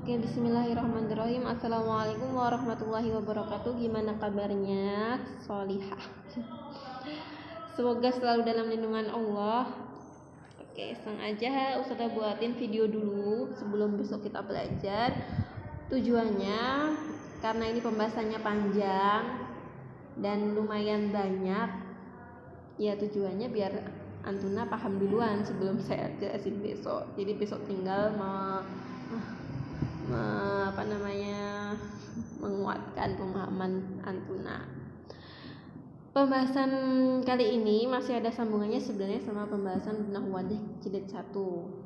Oke, bismillahirrahmanirrahim. Assalamualaikum warahmatullahi wabarakatuh. Gimana kabarnya? Solihah. Semoga selalu dalam lindungan Allah. Oke, sengaja Ustazah buatin video dulu sebelum besok kita belajar. Tujuannya karena ini pembahasannya panjang dan lumayan banyak. Ya, tujuannya biar Antuna paham duluan sebelum saya jelasin besok. Jadi besok tinggal menguatkan pemahaman Antuna. Pembahasan kali ini masih ada sambungannya sebenarnya sama pembahasan Nahwu Wadih jilid 1.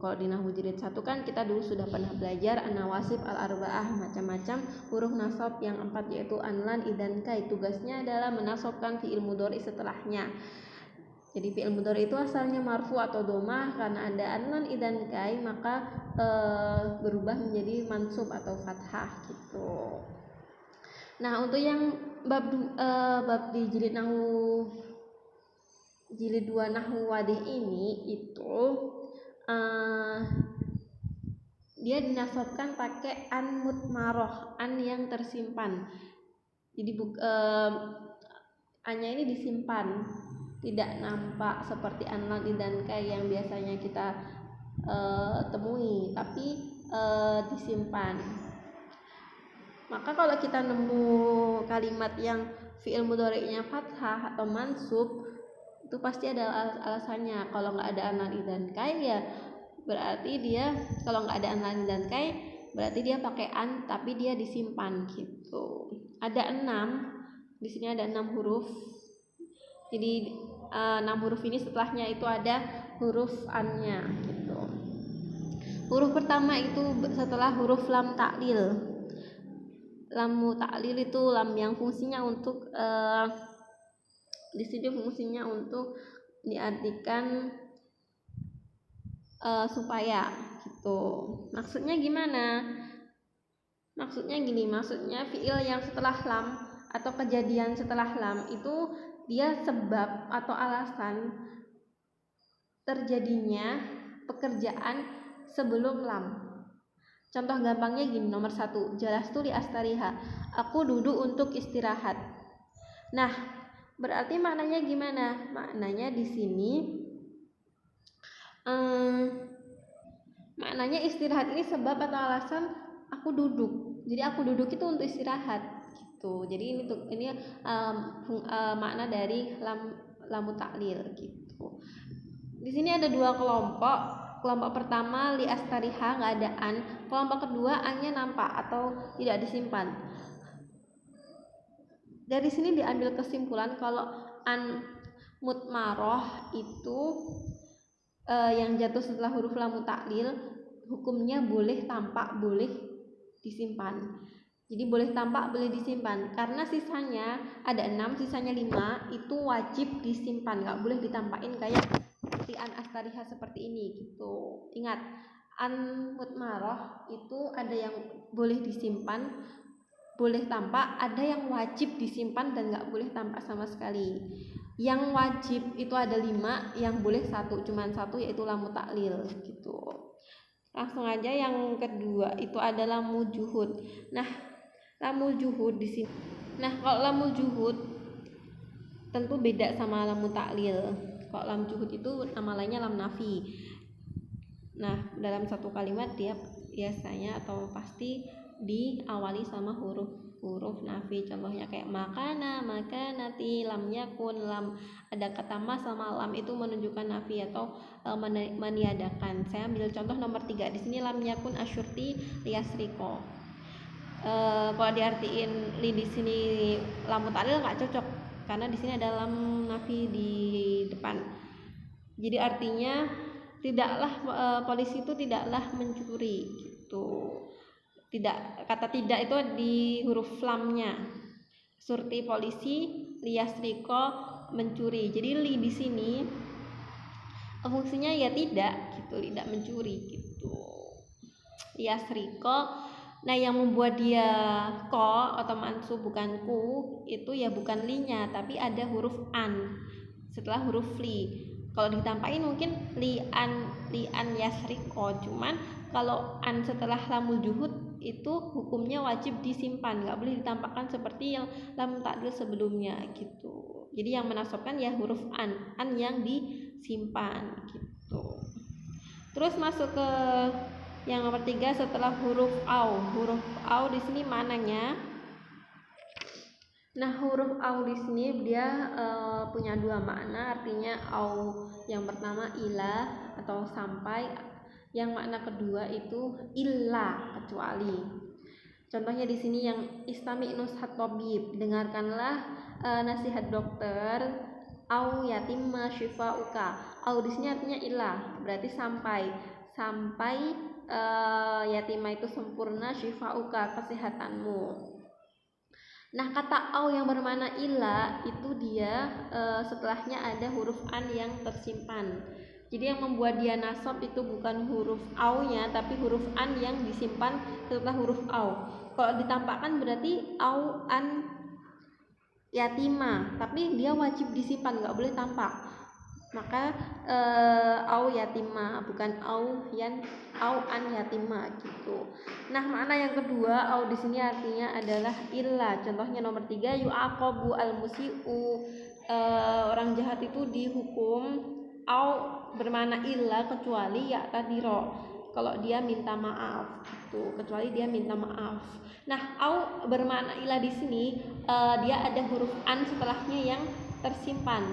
Kalau di Nahwu jilid 1 kan kita dulu sudah pernah belajar an-nawasib al-arba'ah, macam-macam huruf nasab yang 4 yaitu an-lan, idan, kai. Tugasnya adalah menasabkan fi'il mudhari setelahnya. Jadi fi'il mudhari itu asalnya marfu atau domah, karena ada an-lan, idan, kai maka berubah menjadi mansub atau fathah gitu. Nah, untuk yang bab di jilid 2 Nahwu Wadih ini itu dia dinasabkan pakai an mutmaroh, an yang tersimpan. Jadi an-nya ini disimpan, tidak nampak seperti an-lan, idan, kai yang biasanya kita temui, tapi disimpan. Maka kalau kita nemu kalimat yang fi'il mudhari'nya fathah atau mansub, itu pasti ada alasannya. Kalau nggak ada an-lan, idan, kai ya berarti dia, kalau nggak ada an-lan, idan, kai berarti dia pakai an tapi dia disimpan gitu. Ada 6 di sini, ada 6 huruf. Jadi 6 huruf ini setelahnya itu ada huruf an-nya gitu. Huruf pertama itu setelah huruf lam ta'lil. Lam ta'lil itu lam yang fungsinya untuk di sini fungsinya untuk diartikan supaya gitu. Maksudnya gimana? Maksudnya gini, maksudnya fi'il yang setelah lam atau kejadian setelah lam itu dia sebab atau alasan terjadinya pekerjaan sebelum lam. Contoh gampangnya gini, nomor 1, jalastu li astariha, aku duduk untuk istirahat. Nah, berarti maknanya gimana? Maknanya di sini maknanya istirahat ini sebab atau alasan aku duduk. Jadi aku duduk itu untuk istirahat gitu. Jadi ini makna dari lamu ta'lil gitu. Di sini ada 2 kelompok. Kelompok pertama li astariha, nggak ada an. Kelompok kedua an-nya nampak atau tidak disimpan. Dari sini diambil kesimpulan kalau an mutmaroh itu yang jatuh setelah huruf lamu ta'lil hukumnya boleh tampak, boleh disimpan. Jadi boleh tampak, boleh disimpan. Karena sisanya ada 6, sisanya 5 itu wajib disimpan, nggak boleh ditampakin kayak seperti an astariha seperti ini gitu. Ingat, an mutmaroh itu ada yang boleh disimpan, boleh tampak, ada yang wajib disimpan dan nggak boleh tampak sama sekali. Yang wajib itu ada 5, yang boleh 1, cuman 1 yaitu lamu ta'lil gitu. Langsung aja yang kedua itu ada lamu juhud. Nah, lamu juhud di sini. Nah, kalau lamu juhud tentu beda sama lamu ta'lil. Kalau lam juhud itu nama lainnya lam nafi. Nah, dalam satu kalimat dia biasanya atau pasti diawali sama huruf nafi. Contohnya kayak makana, makanati, lam yakun, lam. Ada kata ma sama lam itu menunjukkan nafi atau meniadakan. Saya ambil contoh nomor 3. Di sini lam yakun asyurti liyasriko. Kalau diartiin li di sini lamu ta'lil nggak cocok karena di sini ada lam nafi di depan. Jadi artinya tidaklah polisi itu tidaklah mencuri gitu. Tidak, kata tidak itu di huruf lamnya. Surti polisi, liyasriko mencuri. Jadi li di sini fungsinya ya tidak gitu, tidak mencuri gitu. Liyasriko. Nah, yang membuat dia ko atau mansub bukan ku itu ya bukan li-nya, tapi ada huruf an setelah huruf li. Kalau ditampakin mungkin li an yasriko, cuman kalau an setelah lamul juhud itu hukumnya wajib disimpan, nggak boleh ditampakkan seperti yang lam ta'dil sebelumnya gitu. Jadi yang menasabkan ya huruf an yang disimpan gitu. Terus masuk ke yang nomor 3 setelah huruf au. Huruf au di sini mananya? Nah, huruf au di sini dia punya dua makna, artinya au yang pertama ilah atau sampai, yang makna kedua itu illa kecuali. Contohnya di sini yang istami nushat tabib, dengarkanlah nasihat dokter, au yatimma syifauka. Au di sini artinya ilah, berarti sampai yatimah itu sempurna, syifauka kesehatanmu. Nah, kata au yang bermakna ila itu dia setelahnya ada huruf an yang tersimpan. Jadi yang membuat dia nasab itu bukan huruf au-nya, tapi huruf an yang disimpan setelah huruf au. Kalau ditampakkan berarti au an yatima, tapi dia wajib disimpan, nggak boleh tampak. Maka au yatima, bukan au an yatima gitu. Nah, makna yang kedua au di sini artinya adalah illa. Contohnya nomor 3 yu'aqabu al-musi'u, orang jahat itu dihukum. Au bermakna illa kecuali ya tadiro, kalau dia minta maaf gitu, kecuali dia minta maaf. Nah, au bermakna illa di sini dia ada huruf an setelahnya yang tersimpan,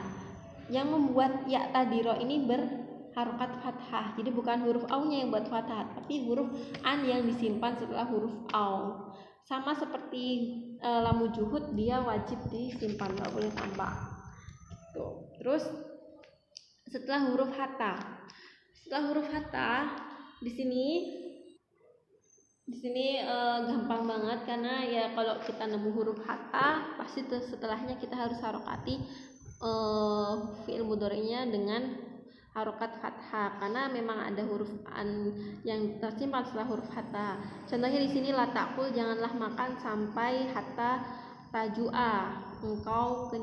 yang membuat ya tadiro ini berharokat fathah. Jadi bukan huruf au-nya yang buat fathah, tapi huruf an yang disimpan setelah huruf au. Sama seperti lamu juhud, dia wajib disimpan, nggak boleh tambah. Tuh. Terus setelah huruf hatta. Setelah huruf hatta di sini gampang banget, karena ya kalau kita nemu huruf hatta pasti setelahnya kita harus harokati fi'il mudhari'nya dengan harokat fathah, karena memang ada huruf an yang tersimpan setelah huruf hatta. Contohnya di sini la taqul, janganlah makan sampai hatta tajua, engkau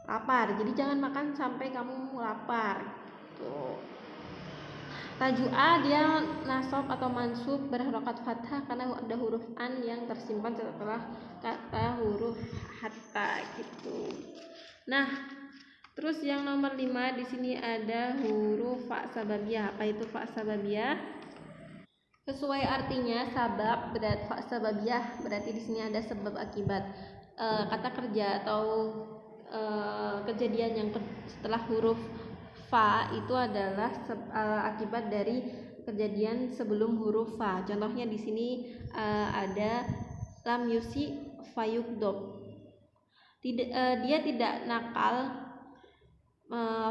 lapar. Jadi jangan makan sampai kamu lapar gitu. Tajua dia nasab atau mansub berharokat fathah karena ada huruf an yang tersimpan setelah kata huruf hatta gitu. Nah, terus yang nomor 5 di sini ada huruf fa sababiyah. Apa itu fa sababiyah? Sesuai artinya sabab berarti fa sababiyah, berarti di sini ada sebab akibat. Kata kerja atau kejadian yang setelah huruf fa itu adalah akibat dari kejadian sebelum huruf fa. Contohnya di sini ada lam yusi fayukdob. Dia tidak nakal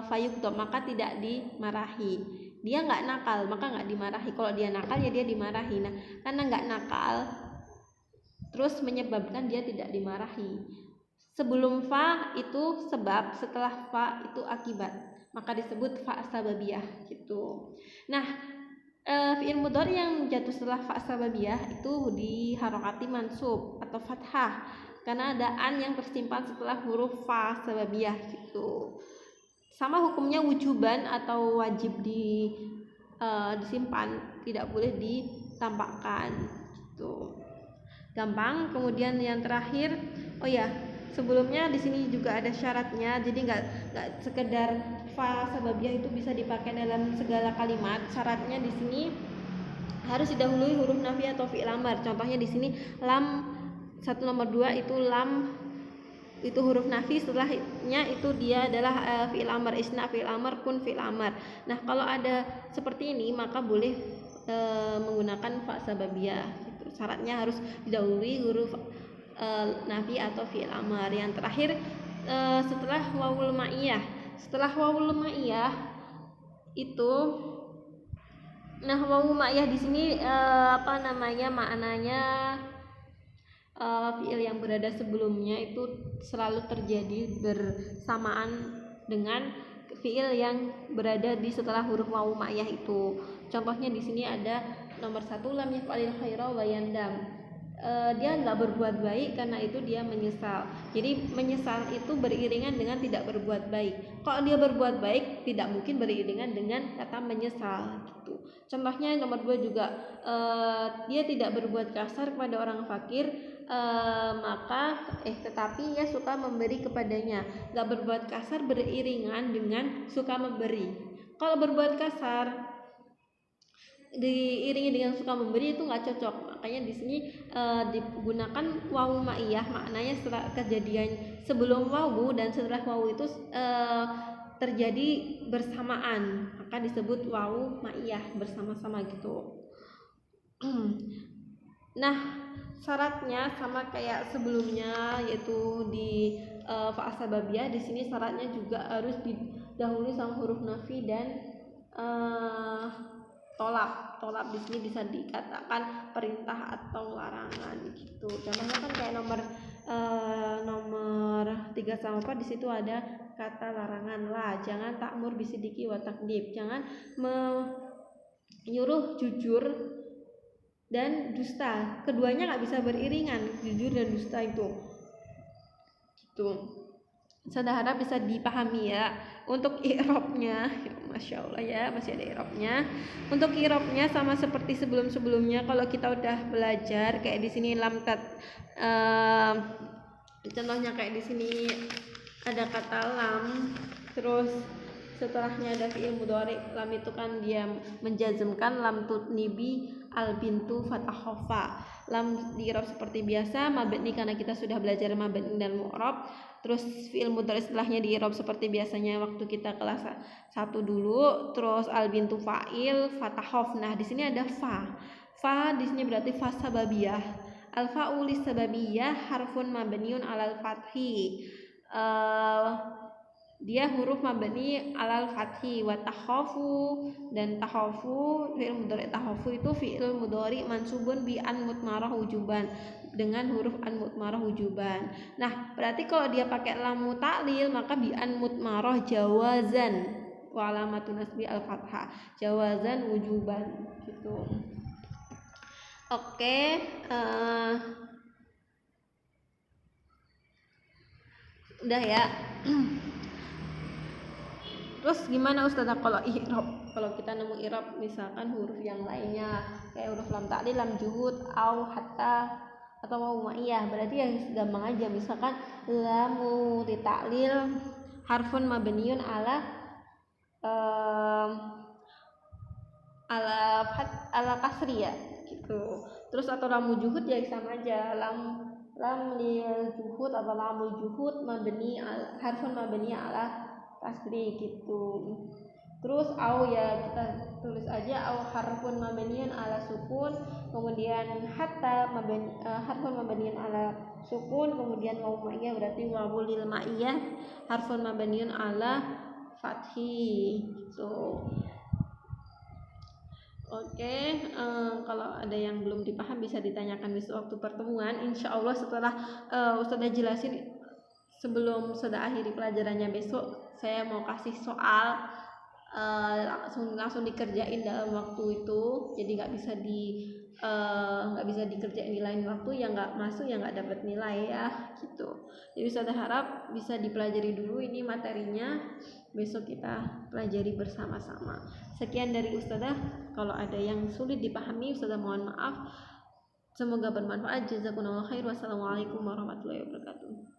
fayukdob, maka tidak dimarahi. Dia nggak nakal, maka nggak dimarahi. Kalau dia nakal ya dia dimarahi. Nah, karena nggak nakal terus menyebabkan dia tidak dimarahi. Sebelum fa itu sebab, setelah fa itu akibat, maka disebut fa sababiyah gitu. Nah, fi'il mudhari yang jatuh setelah fa sababiyah itu diharokati mansub atau fathah karena ada an yang tersimpan setelah huruf fa sababiyah gitu. Sama hukumnya wujuban atau wajib disimpan, tidak boleh ditampakkan gitu. Gampang. Kemudian yang terakhir, oh ya, sebelumnya di sini juga ada syaratnya. Jadi nggak sekedar fa sababiyah itu bisa dipakai dalam segala kalimat. Syaratnya di sini harus didahului huruf nafi atau fi'il amr. Contohnya di sini lam 1 nomor 2 itu lam itu huruf nafi, setelahnya itu dia adalah fi'il amr, isna fi'il amr, kun fi'il amr. Nah, kalau ada seperti ini maka boleh menggunakan fa sababiyah gitu. Syaratnya harus didahului huruf nafi atau fi'il amr. Yang terakhir setelah wawul ma'iyah. Setelah wawul ma'iyah itu, nah wawul ma'iyah di sini maknanya fi'il yang berada sebelumnya itu selalu terjadi bersamaan dengan fi'il yang berada di setelah huruf wawu ma'iyah itu. Contohnya di sini ada nomor 1 lam yaf'alil khaira wa yandam. dia nggak berbuat baik, karena itu dia menyesal. Jadi menyesal itu beriringan dengan tidak berbuat baik. Kalau dia berbuat baik, tidak mungkin beriringan dengan kata menyesal gitu. Contohnya nomor 2 juga, dia tidak berbuat kasar kepada orang fakir, tetapi ia suka memberi kepadanya. Nggak berbuat kasar beriringan dengan suka memberi. Kalau berbuat kasar diiringi dengan suka memberi itu nggak cocok. Makanya di sini digunakan wawu ma'iyah, maknanya setelah kejadian sebelum wawu dan setelah wawu itu terjadi bersamaan, maka disebut wawu ma'iyah, bersama-sama gitu. Nah, syaratnya sama kayak sebelumnya, yaitu di fa'al sababiyah. Di sini syaratnya juga harus didahului sama huruf nafi dan tolak di sini bisa dikatakan perintah atau larangan gitu. Contohnya kan kayak nomor 3 sama 4, di situ ada kata larangan lah, jangan ta'mur bisidiki wa takdib, jangan menyuruh jujur dan dusta. Keduanya nggak bisa beriringan, jujur dan dusta itu gitu. Saya harap bisa dipahami ya. Untuk i'rabnya, masya Allah ya, masih ada i'rabnya. Untuk i'rabnya sama seperti sebelum-sebelumnya. Kalau kita udah belajar kayak di sini contohnya kayak di sini ada kata lam, terus setelahnya ada fi'il mudhari. Lam itu kan dia menjazmkan, lam tutnibi al bintu fatahhofa. Lam di i'rab seperti biasa, mabni karena kita sudah belajar mabni dan mu'rab. Terus fi'il mudhari setelahnya di i'rab seperti biasanya waktu kita kelas 1 dulu. Terus al bintu fa'il, fatahhof. Nah, di sini ada fa. Fa di sini berarti fa sababiyah. Al fa'u lis sababiyah harfun mabniun alal fathi. Dia huruf mabni alal fathi. Wa takhafu, dan takhafu, fi'il mudhari takhafu itu fi'il mudhari mansubun bi an mutmarah wujuban, dengan huruf an mutmarah wujuban. Nah, berarti kalau dia pakai lam ta'lil maka bi an mutmarah jawazan wa alamatun nasbi al fathah, jawazan wujuban gitu. Oke, udah ya. Terus gimana Ustazah kalau i'rab? Kalau kita nemu i'rab misalkan huruf yang lainnya kayak huruf lam ta'lil, lam juhud, au, hatta, atau wawu ma'iyah, berarti yang gampang aja. Misalkan lamu di ta'lil harfun mabniun ala kasri ya gitu. Terus atau lamu juhud ya sama aja, lam lil juhud atau lamul juhud mabni harfun mabni ala kasri gitu. Terus au ya kita tulis aja au harfun mabniun ala sukun, kemudian hatta harfun mabniun ala sukun, kemudian wawu ma'iyah berarti wawu lil ma'iyah harfun mabniun ala fathi gitu. Oke, kalau ada yang belum dipaham bisa ditanyakan besok waktu pertemuan. Insya Allah setelah Ustazah jelasin, sebelum sudah akhiri pelajarannya besok, saya mau kasih soal langsung dikerjain dalam waktu itu. Jadi nggak bisa dikerjain di lain waktu, yang nggak masuk ya nggak dapat nilai ya gitu. Jadi Ustazah harap bisa dipelajari dulu ini materinya, besok kita pelajari bersama-sama. Sekian dari Ustazah, kalau ada yang sulit dipahami Ustazah mohon maaf. Semoga bermanfaat. Jazakumullah khair. Wassalamualaikum warahmatullahi wabarakatuh.